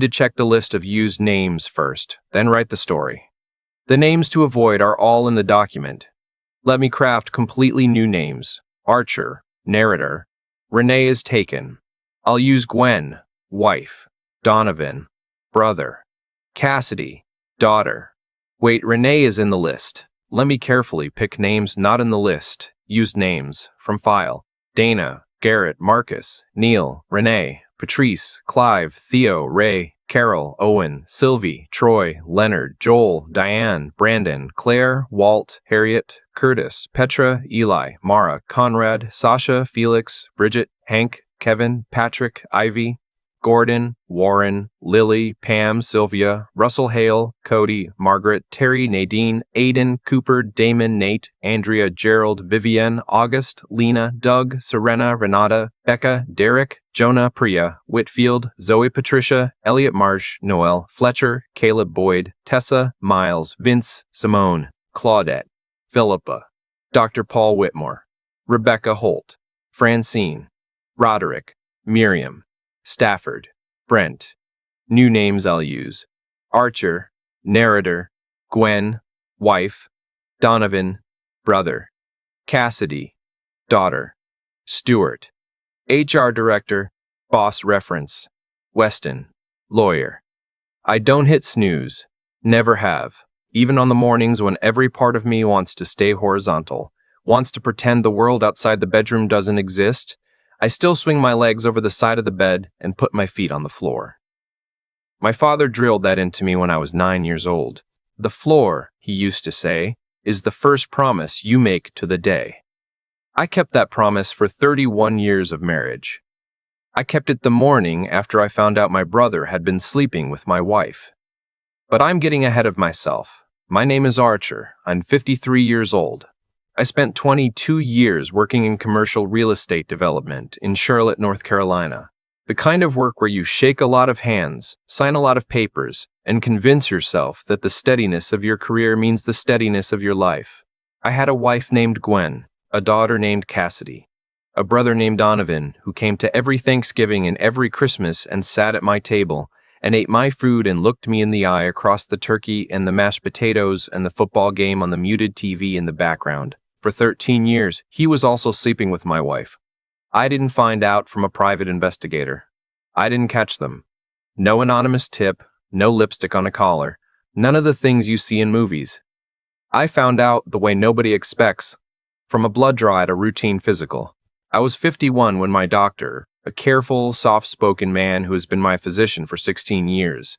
to check the list of used names first, then write the story. The names to avoid are all in the document. Let me craft completely new names. Archer, narrator. Renee is taken. I'll use Gwen, wife. Donovan, brother. Cassidy, daughter. Wait, Renee is in the list. Let me carefully pick names not in the list. Used names from file. Dana, Garrett, Marcus, Neil, Renee, Patrice, Clive, Theo, Ray, Carol, Owen, Sylvie, Troy, Leonard, Joel, Diane, Brandon, Claire, Walt, Harriet, Curtis, Petra, Eli, Mara, Conrad, Sasha, Felix, Bridget, Hank, Kevin, Patrick, Ivy, Gordon, Warren, Lily, Pam, Sylvia, Russell Hale, Cody, Margaret, Terry, Nadine, Aiden, Cooper, Damon, Nate, Andrea, Gerald, Vivienne, August, Lena, Doug, Serena, Renata, Becca, Derek, Jonah, Priya, Whitfield, Zoe, Patricia, Elliot Marsh, Noel, Fletcher, Caleb Boyd, Tessa, Miles, Vince, Simone, Claudette, Philippa, Dr. Paul Whitmore, Rebecca Holt, Francine, Roderick, Miriam, Stafford, Brent. New names I'll use. Archer, narrator. Gwen, wife. Donovan, brother. Cassidy, daughter. Stewart, HR director. Boss reference. Weston, lawyer. I don't hit snooze. Never have. Even on the mornings when every part of me wants to stay horizontal, wants to pretend the world outside the bedroom doesn't exist, I still swing my legs over the side of the bed and put my feet on the floor. My father drilled that into me when I was 9 years old. The floor, he used to say, is the first promise you make to the day. I kept that promise for 31 years of marriage. I kept it the morning after I found out my brother had been sleeping with my wife. But I'm getting ahead of myself. My name is Archer. I'm 53 years old. I spent 22 years working in commercial real estate development in Charlotte, North Carolina. The kind of work where you shake a lot of hands, sign a lot of papers, and convince yourself that the steadiness of your career means the steadiness of your life. I had a wife named Gwen, a daughter named Cassidy, a brother named Donovan who came to every Thanksgiving and every Christmas and sat at my table and ate my food and looked me in the eye across the turkey and the mashed potatoes and the football game on the muted TV in the background. For 13 years, he was also sleeping with my wife. I didn't find out from a private investigator. I didn't catch them. No anonymous tip, no lipstick on a collar, none of the things you see in movies. I found out the way nobody expects, from a blood draw at a routine physical. I was 51 when my doctor, a careful, soft-spoken man who has been my physician for 16 years,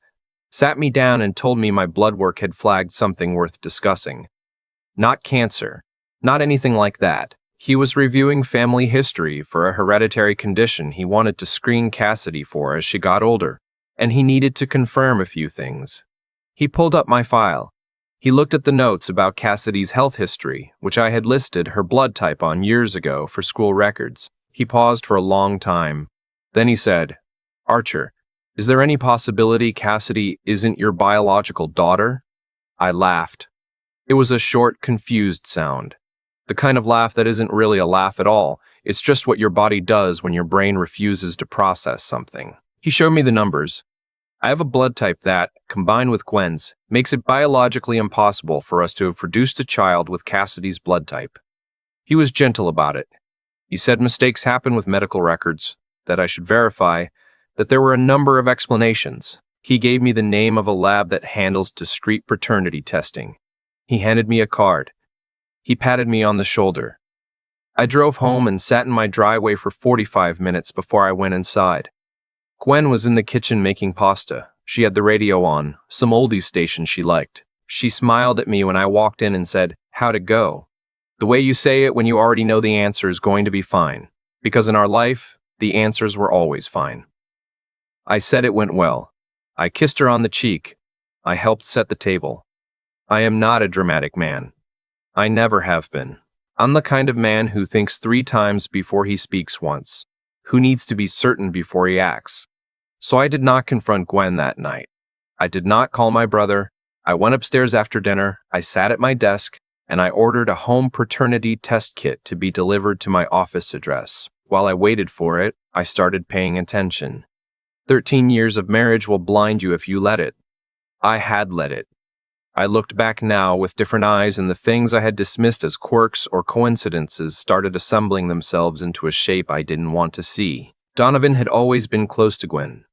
sat me down and told me my blood work had flagged something worth discussing. Not cancer. Not anything like that. He was reviewing family history for a hereditary condition he wanted to screen Cassidy for as she got older, and he needed to confirm a few things. He pulled up my file. He looked at the notes about Cassidy's health history, which I had listed her blood type on years ago for school records. He paused for a long time. Then he said, "Archer, is there any possibility Cassidy isn't your biological daughter?" I laughed. It was a short, confused sound. The kind of laugh that isn't really a laugh at all. It's just what your body does when your brain refuses to process something. He showed me the numbers. I have a blood type that, combined with Gwen's, makes it biologically impossible for us to have produced a child with Cassidy's blood type. He was gentle about it. He said mistakes happen with medical records, that I should verify, that there were a number of explanations. He gave me the name of a lab that handles discrete paternity testing. He handed me a card. He patted me on the shoulder. I drove home and sat in my driveway for 45 minutes before I went inside. Gwen was in the kitchen making pasta. She had the radio on, some oldies station she liked. She smiled at me when I walked in and said, "How'd it go?" The way you say it when you already know the answer is going to be fine. Because in our life, the answers were always fine. I said it went well. I kissed her on the cheek. I helped set the table. I am not a dramatic man. I never have been. I'm the kind of man who thinks 3 times before he speaks once, who needs to be certain before he acts. So I did not confront Gwen that night. I did not call my brother. I went upstairs after dinner, I sat at my desk, and I ordered a home paternity test kit to be delivered to my office address. While I waited for it, I started paying attention. 13 years of marriage will blind you if you let it. I had let it. I looked back now with different eyes, and the things I had dismissed as quirks or coincidences started assembling themselves into a shape I didn't want to see. Donovan had always been close to Gwen.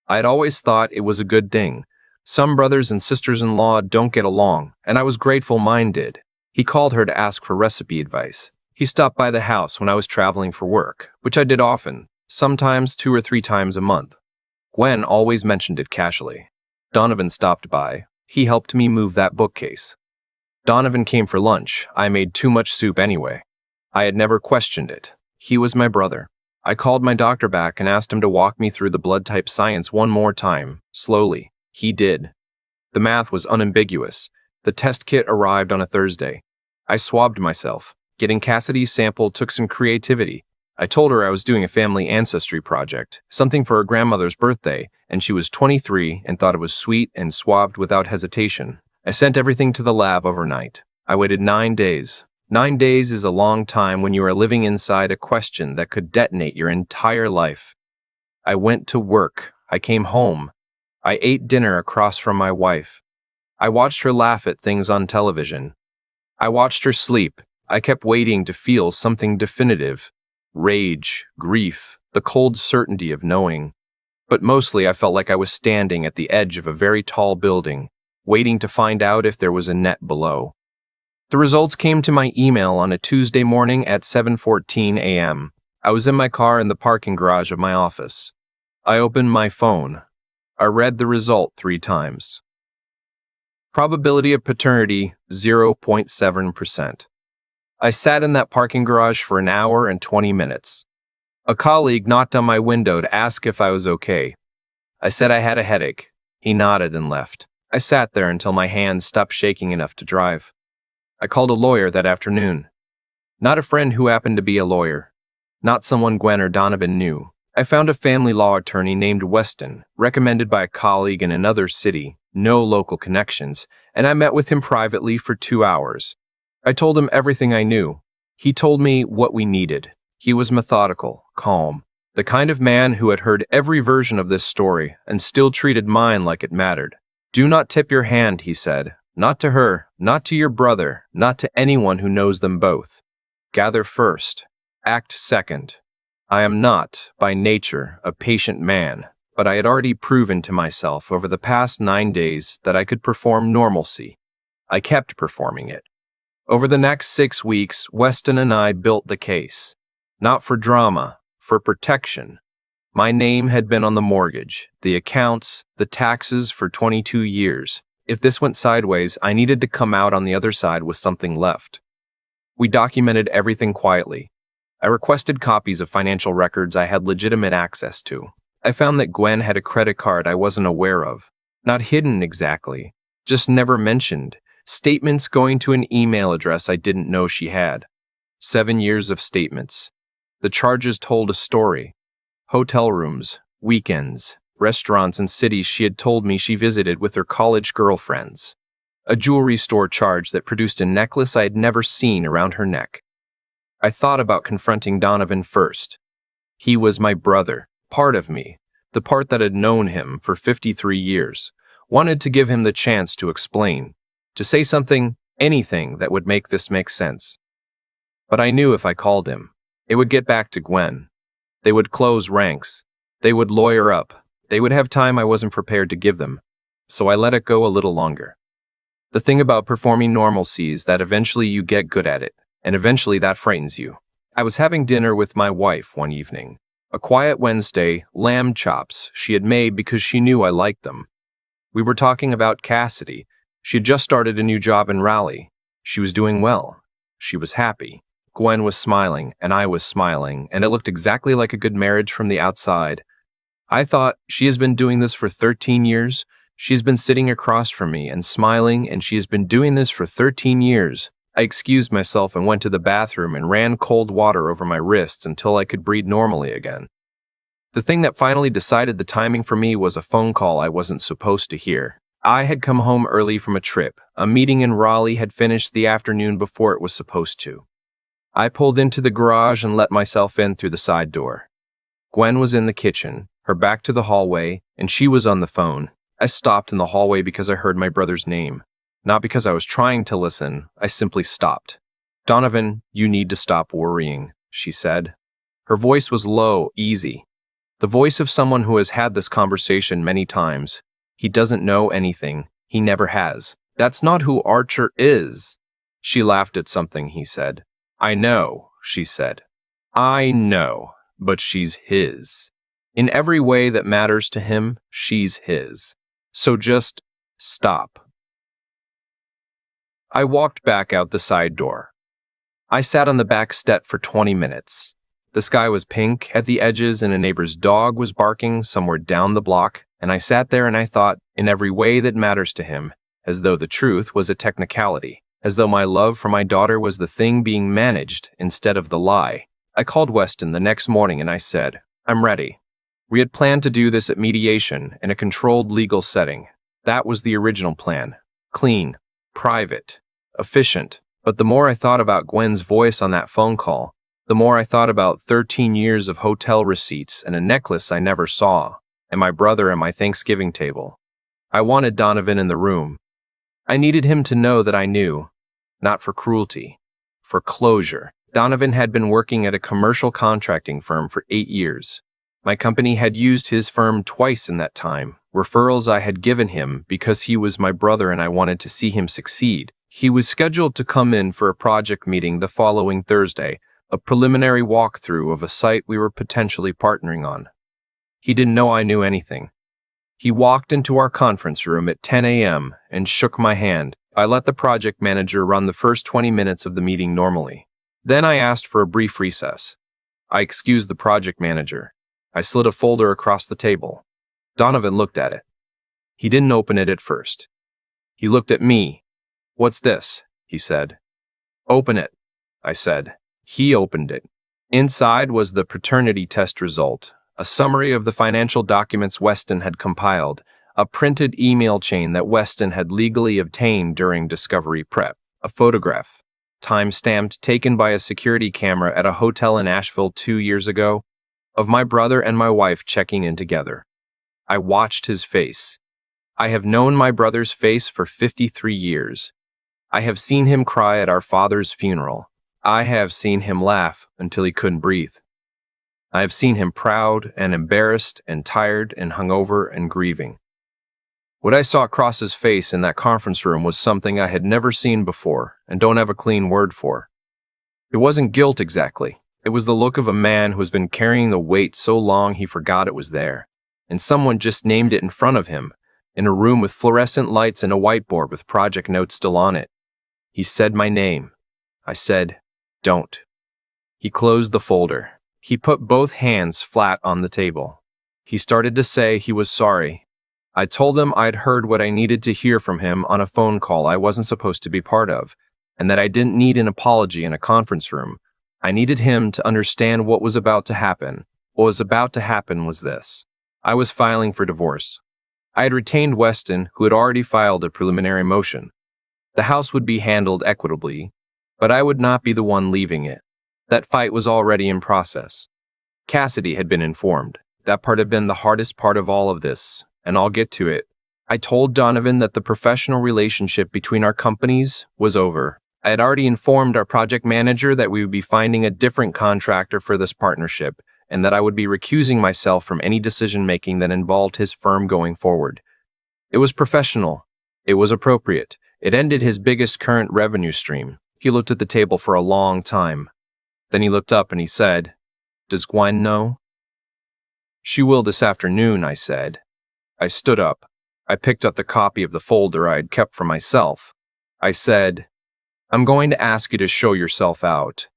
I had always thought it was a good thing. Some brothers and sisters-in-law don't get along, and I was grateful mine did. He called her to ask for recipe advice. He stopped by the house when I was traveling for work, which I did often, sometimes 2 or 3 times a month. Gwen always mentioned it casually. Donovan stopped by. He helped me move that bookcase. Donovan came for lunch. I made too much soup anyway. I had never questioned it. He was my brother. I called my doctor back and asked him to walk me through the blood type science one more time, slowly. He did. The math was unambiguous. The test kit arrived on a Thursday. I swabbed myself. Getting Cassidy's sample took some creativity. I told her I was doing a family ancestry project, something for her grandmother's birthday, and she was 23 and thought it was sweet and swabbed without hesitation. I sent everything to the lab overnight. I waited 9 days. 9 days is a long time when you are living inside a question that could detonate your entire life. I went to work. I came home. I ate dinner across from my wife. I watched her laugh at things on television. I watched her sleep. I kept waiting to feel something definitive. Rage, grief, the cold certainty of knowing. But mostly I felt like I was standing at the edge of a very tall building, waiting to find out if there was a net below. The results came to my email on a Tuesday morning at 7:14 a.m. I was in my car in the parking garage of my office. I opened my phone. I read the result 3 times. Probability of paternity, 0.7%. I sat in that parking garage for an hour and 20 minutes. A colleague knocked on my window to ask if I was okay. I said I had a headache. He nodded and left. I sat there until my hands stopped shaking enough to drive. I called a lawyer that afternoon. Not a friend who happened to be a lawyer. Not someone Gwen or Donovan knew. I found a family law attorney named Weston, recommended by a colleague in another city, no local connections, and I met with him privately for 2 hours. I told him everything I knew. He told me what we needed. He was methodical, calm, the kind of man who had heard every version of this story and still treated mine like it mattered. Do not tip your hand, he said. Not to her, not to your brother, not to anyone who knows them both. Gather first, act second. I am not, by nature, a patient man, but I had already proven to myself over the past 9 days that I could perform normalcy. I kept performing it. Over the next 6 weeks, Weston and I built the case. Not for drama, for protection. My name had been on the mortgage, the accounts, the taxes for 22 years. If this went sideways, I needed to come out on the other side with something left. We documented everything quietly. I requested copies of financial records I had legitimate access to. I found that Gwen had a credit card I wasn't aware of. Not hidden exactly, just never mentioned. Statements going to an email address I didn't know she had. 7 years of statements. The charges told a story. Hotel rooms, weekends, restaurants and cities she had told me she visited with her college girlfriends. A jewelry store charge that produced a necklace I had never seen around her neck. I thought about confronting Donovan first. He was my brother, part of me, the part that had known him for 53 years, wanted to give him the chance to explain. To say something, anything that would make this make sense. But I knew if I called him, it would get back to Gwen. They would close ranks. They would lawyer up. They would have time I wasn't prepared to give them. So I let it go a little longer. The thing about performing normalcy is that eventually you get good at it, and eventually that frightens you. I was having dinner with my wife one evening. A quiet Wednesday, lamb chops she had made because she knew I liked them. We were talking about Cassidy. She had just started a new job in Raleigh. She was doing well. She was happy. Gwen was smiling, and I was smiling, and it looked exactly like a good marriage from the outside. I thought, she has been doing this for 13 years. She has been sitting across from me and smiling, and she has been doing this for 13 years. I excused myself and went to the bathroom and ran cold water over my wrists until I could breathe normally again. The thing that finally decided the timing for me was a phone call I wasn't supposed to hear. I had come home early from a trip. A meeting in Raleigh had finished the afternoon before it was supposed to. I pulled into the garage and let myself in through the side door. Gwen was in the kitchen. her back to the hallway, and she was on the phone. I stopped in the hallway because I heard my brother's name. Not because I was trying to listen, I simply stopped. "Donovan, you need to stop worrying," she said. Her voice was low, easy. The voice of someone who has had this conversation many times. He doesn't know anything. He never has. "That's not who Archer is." She laughed at something he said. "I know," she said. "I know, but she's his. In every way that matters to him, she's his. So just stop." I walked back out the side door. I sat on the back step for 20 minutes. The sky was pink at the edges and a neighbor's dog was barking somewhere down the block, and I sat there and I thought, in every way that matters to him, as though the truth was a technicality, as though my love for my daughter was the thing being managed instead of the lie. I called Weston the next morning and I said, "I'm ready." We had planned to do this at mediation in a controlled legal setting. That was the original plan. Clean, private, efficient. But the more I thought about Gwen's voice on that phone call, the more I thought about 13 years of hotel receipts and a necklace I never saw, and my brother at my Thanksgiving table. I wanted Donovan in the room. I needed him to know that I knew, not for cruelty, for closure. Donovan had been working at a commercial contracting firm for 8 years. My company had used his firm twice in that time, referrals I had given him because he was my brother and I wanted to see him succeed. He was scheduled to come in for a project meeting the following Thursday, a preliminary walkthrough of a site we were potentially partnering on. He didn't know I knew anything. He walked into our conference room at 10 a.m. and shook my hand. I let the project manager run the first 20 minutes of the meeting normally. Then I asked for a brief recess. I excused the project manager. I slid a folder across the table. Donovan looked at it. He didn't open it at first. He looked at me. "What's this?" he said. "Open it," I said. He opened it. Inside was the paternity test result, a summary of the financial documents Weston had compiled, a printed email chain that Weston had legally obtained during discovery prep, a photograph, time-stamped, taken by a security camera at a hotel in Asheville 2 years ago, of my brother and my wife checking in together. I watched his face. I have known my brother's face for 53 years. I have seen him cry at our father's funeral. I have seen him laugh until he couldn't breathe. I have seen him proud and embarrassed and tired and hungover and grieving. What I saw across his face in that conference room was something I had never seen before and don't have a clean word for. It wasn't guilt exactly. It was the look of a man who has been carrying the weight so long he forgot it was there, and someone just named it in front of him, in a room with fluorescent lights and a whiteboard with project notes still on it. He said my name. I said, "Don't." He closed the folder. He put both hands flat on the table. He started to say he was sorry. I told him I'd heard what I needed to hear from him on a phone call I wasn't supposed to be part of, and that I didn't need an apology in a conference room. I needed him to understand what was about to happen. What was about to happen was this. I was filing for divorce. I had retained Weston, who had already filed a preliminary motion. The house would be handled equitably, but I would not be the one leaving it. That fight was already in process. Cassidy had been informed. That part had been the hardest part of all of this, and I'll get to it. I told Donovan that the professional relationship between our companies was over. I had already informed our project manager that we would be finding a different contractor for this partnership, and that I would be recusing myself from any decision-making that involved his firm going forward. It was professional. It was appropriate. It ended his biggest current revenue stream. He looked at the table for a long time. Then he looked up and he said, "Does Gwen know?" "She will this afternoon," I said. I stood up. I picked up the copy of the folder I had kept for myself. I said, "I'm going to ask you to show yourself out."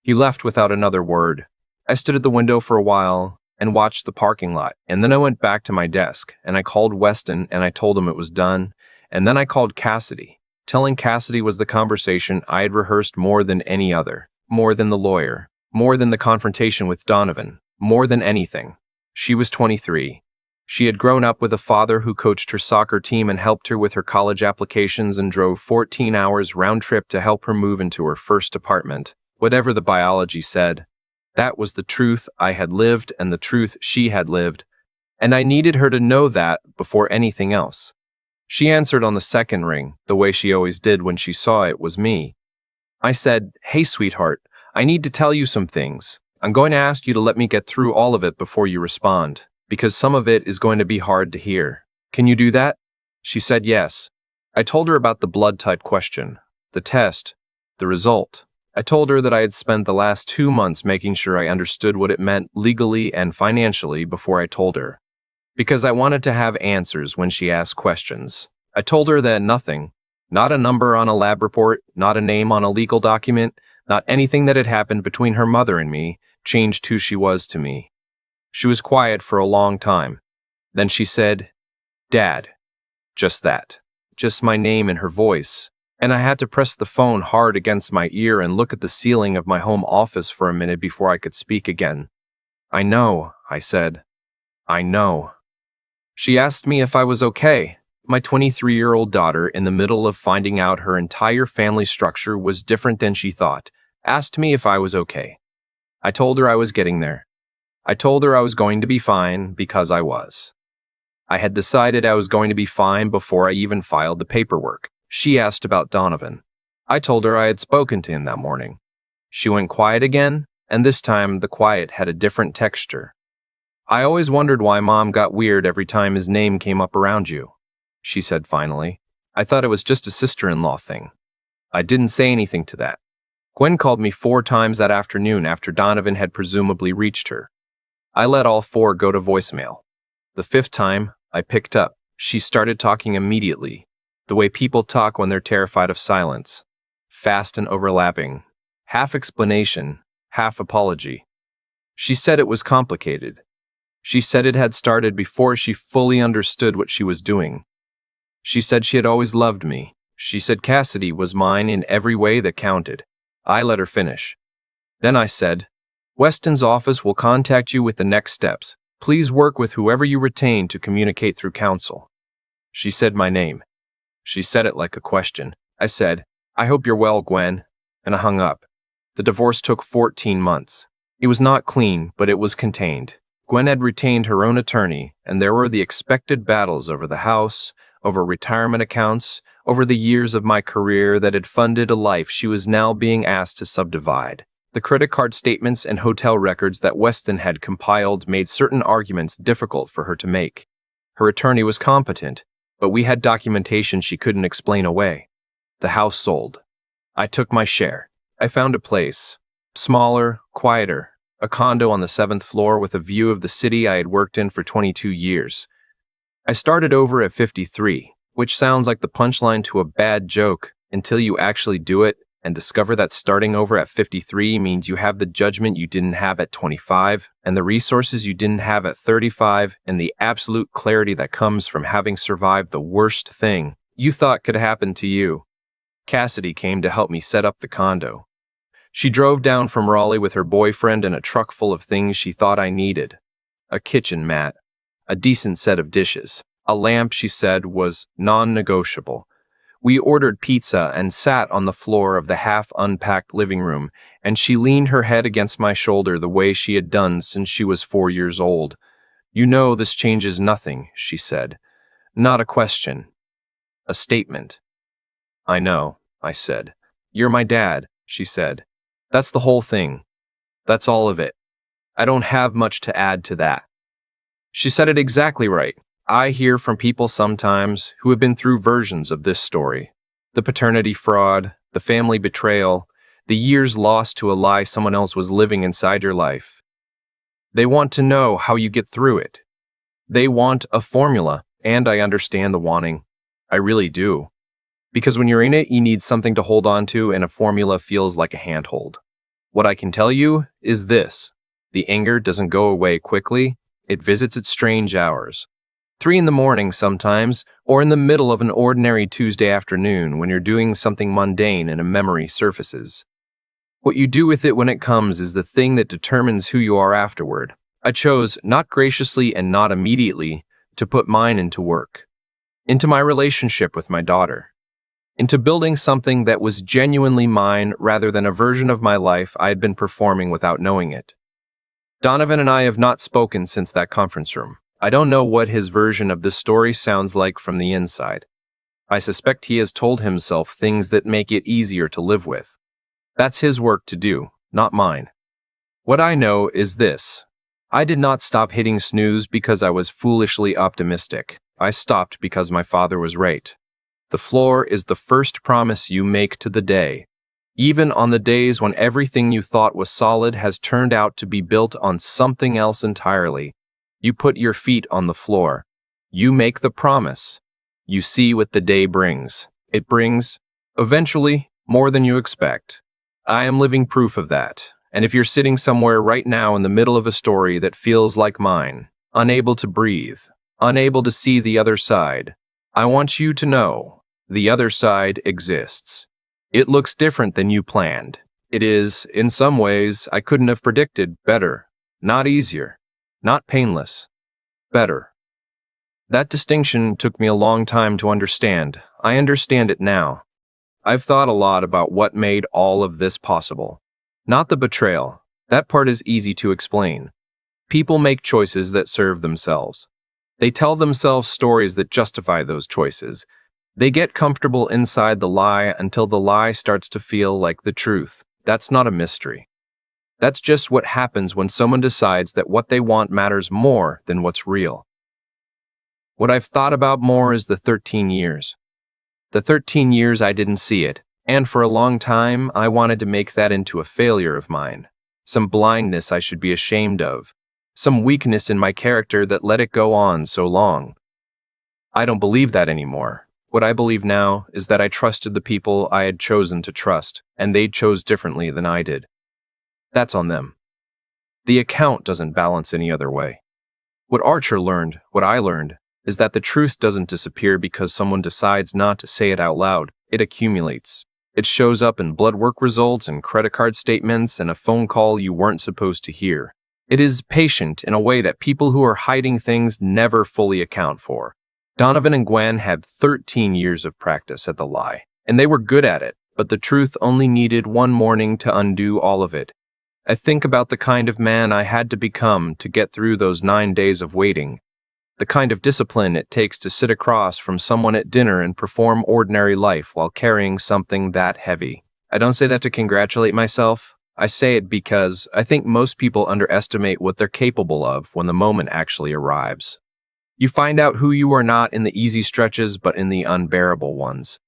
He left without another word. I stood at the window for a while and watched the parking lot, and then I went back to my desk, and I called Weston and I told him it was done, and then I called Cassidy. Telling Cassidy was the conversation I had rehearsed more than any other, more than the lawyer, more than the confrontation with Donovan, more than anything. She was 23. She had grown up with a father who coached her soccer team and helped her with her college applications and drove 14 hours round trip to help her move into her first apartment. Whatever the biology said, that was the truth I had lived and the truth she had lived. and I needed her to know that before anything else. She answered on the second ring, the way she always did when she saw it was me. I said, "Hey, sweetheart, I need to tell you some things. I'm going to ask you to let me get through all of it before you respond, because some of it is going to be hard to hear. Can you do that?" She said yes. I told her about the blood type question, the test, the result. I told her that I had spent the last 2 months making sure I understood what it meant legally and financially before I told her, because I wanted to have answers when she asked questions. I told her that nothing, not a number on a lab report, not a name on a legal document, not anything that had happened between her mother and me, changed who she was to me. She was quiet for a long time. Then she said, "Dad." Just that. Just my name and her voice. And I had to press the phone hard against my ear and look at the ceiling of my home office for a minute before I could speak again. "I know," I said. "I know." She asked me if I was okay. My 23-year-old daughter, in the middle of finding out her entire family structure was different than she thought, asked me if I was okay. I told her I was getting there. I told her I was going to be fine because I was. I had decided I was going to be fine before I even filed the paperwork. She asked about Donovan. I told her I had spoken to him that morning. She went quiet again, and this time the quiet had a different texture. "I always wondered why Mom got weird every time his name came up around you," she said finally. "I thought it was just a sister-in-law thing." I didn't say anything to that. Gwen called me 4 times that afternoon after Donovan had presumably reached her. I let all 4 go to voicemail. The 5th time, I picked up. She started talking immediately, the way people talk when they're terrified of silence. Fast and overlapping. Half explanation, half apology. She said it was complicated. She said it had started before she fully understood what she was doing. She said she had always loved me. She said Cassidy was mine in every way that counted. I let her finish. Then I said, "Weston's office will contact you with the next steps. Please work with whoever you retain to communicate through counsel." She said my name. She said it like a question. I said, "I hope you're well, Gwen," and I hung up. The divorce took 14 months. It was not clean, but it was contained. Gwen had retained her own attorney, and there were the expected battles over the house, over retirement accounts, over the years of my career that had funded a life she was now being asked to subdivide. The credit card statements and hotel records that Weston had compiled made certain arguments difficult for her to make. Her attorney was competent, but we had documentation she couldn't explain away. The house sold. I took my share. I found a place. Smaller, quieter. A condo on the 7th floor with a view of the city I had worked in for 22 years. I started over at 53, which sounds like the punchline to a bad joke until you actually do it and discover that starting over at 53 means you have the judgment you didn't have at 25, and the resources you didn't have at 35, and the absolute clarity that comes from having survived the worst thing you thought could happen to you. Cassidy came to help me set up the condo. She drove down from Raleigh with her boyfriend and a truck full of things she thought I needed. A kitchen mat, a decent set of dishes, a lamp she said was non-negotiable. We ordered pizza and sat on the floor of the half-unpacked living room, and she leaned her head against my shoulder the way she had done since she was 4 years old. "You know this changes nothing," she said. "Not a question. A statement." "I know," I said. "You're my dad," she said. "That's the whole thing. That's all of it. I don't have much to add to that." She said it exactly right. I hear from people sometimes who have been through versions of this story. The paternity fraud, the family betrayal, the years lost to a lie someone else was living inside your life. They want to know how you get through it. They want a formula, and I understand the wanting. I really do. Because when you're in it, you need something to hold on to, and a formula feels like a handhold. What I can tell you is this. The anger doesn't go away quickly. It visits at strange hours. 3 in the morning sometimes, or in the middle of an ordinary Tuesday afternoon when you're doing something mundane and a memory surfaces. What you do with it when it comes is the thing that determines who you are afterward. I chose, not graciously and not immediately, to put mine into work. Into my relationship with my daughter. Into building something that was genuinely mine rather than a version of my life I had been performing without knowing it. Donovan and I have not spoken since that conference room. I don't know what his version of the story sounds like from the inside. I suspect he has told himself things that make it easier to live with. That's his work to do, not mine. What I know is this. I did not stop hitting snooze because I was foolishly optimistic. I stopped because my father was right. The floor is the first promise you make to the day. Even on the days when everything you thought was solid has turned out to be built on something else entirely, you put your feet on the floor. You make the promise. You see what the day brings. It brings, eventually, more than you expect. I am living proof of that. And if you're sitting somewhere right now in the middle of a story that feels like mine, unable to breathe, unable to see the other side, I want you to know the other side exists. It looks different than you planned. It is, in some ways, I couldn't have predicted better, not easier, not painless, better. That distinction took me a long time to understand. I understand it now. I've thought a lot about what made all of this possible. Not the betrayal. That part is easy to explain. People make choices that serve themselves. They tell themselves stories that justify those choices. They get comfortable inside the lie until the lie starts to feel like the truth. That's not a mystery. That's just what happens when someone decides that what they want matters more than what's real. What I've thought about more is the 13 years. The 13 years I didn't see it, and for a long time I wanted to make that into a failure of mine. Some blindness I should be ashamed of. Some weakness in my character that let it go on so long. I don't believe that anymore. What I believe now is that I trusted the people I had chosen to trust, and they chose differently than I did. That's on them. The account doesn't balance any other way. What Archer learned, what I learned, is that the truth doesn't disappear because someone decides not to say it out loud. It accumulates. It shows up in bloodwork results and credit card statements and a phone call you weren't supposed to hear. It is patient in a way that people who are hiding things never fully account for. Donovan and Gwen had 13 years of practice at the lie, and they were good at it, but the truth only needed one morning to undo all of it. I think about the kind of man I had to become to get through those 9 days of waiting. The kind of discipline it takes to sit across from someone at dinner and perform ordinary life while carrying something that heavy. I don't say that to congratulate myself. I say it because I think most people underestimate what they're capable of when the moment actually arrives. You find out who you are not in the easy stretches, but in the unbearable ones.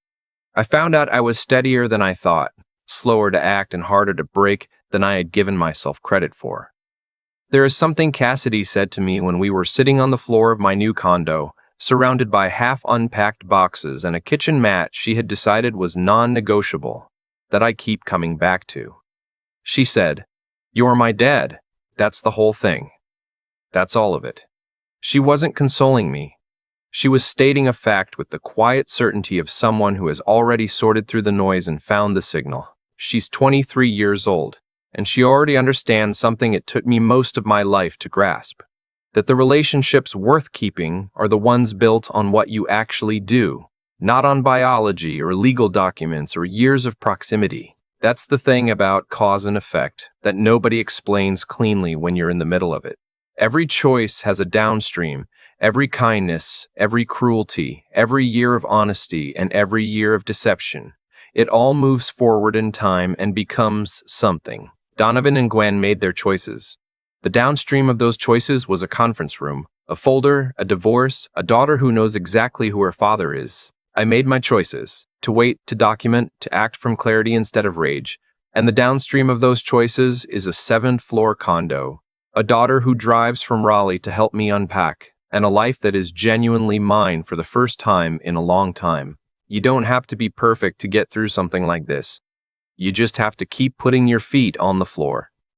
I found out I was steadier than I thought, slower to act and harder to break than I had given myself credit for. There is something Cassidy said to me when we were sitting on the floor of my new condo, surrounded by half-unpacked boxes and a kitchen mat she had decided was non-negotiable, that I keep coming back to. She said, "You're my dad. That's the whole thing. That's all of it." She wasn't consoling me. She was stating a fact with the quiet certainty of someone who has already sorted through the noise and found the signal. She's 23 years old, and she already understands something it took me most of my life to grasp. That the relationships worth keeping are the ones built on what you actually do, not on biology or legal documents or years of proximity. That's the thing about cause and effect that nobody explains cleanly when you're in the middle of it. Every choice has a downstream, every kindness, every cruelty, every year of honesty, and every year of deception. It all moves forward in time and becomes something. Donovan and Gwen made their choices. The downstream of those choices was a conference room, a folder, a divorce, a daughter who knows exactly who her father is. I made my choices, to wait, to document, to act from clarity instead of rage. And the downstream of those choices is a 7th-floor condo, a daughter who drives from Raleigh to help me unpack, and a life that is genuinely mine for the first time in a long time. You don't have to be perfect to get through something like this. You just have to keep putting your feet on the floor.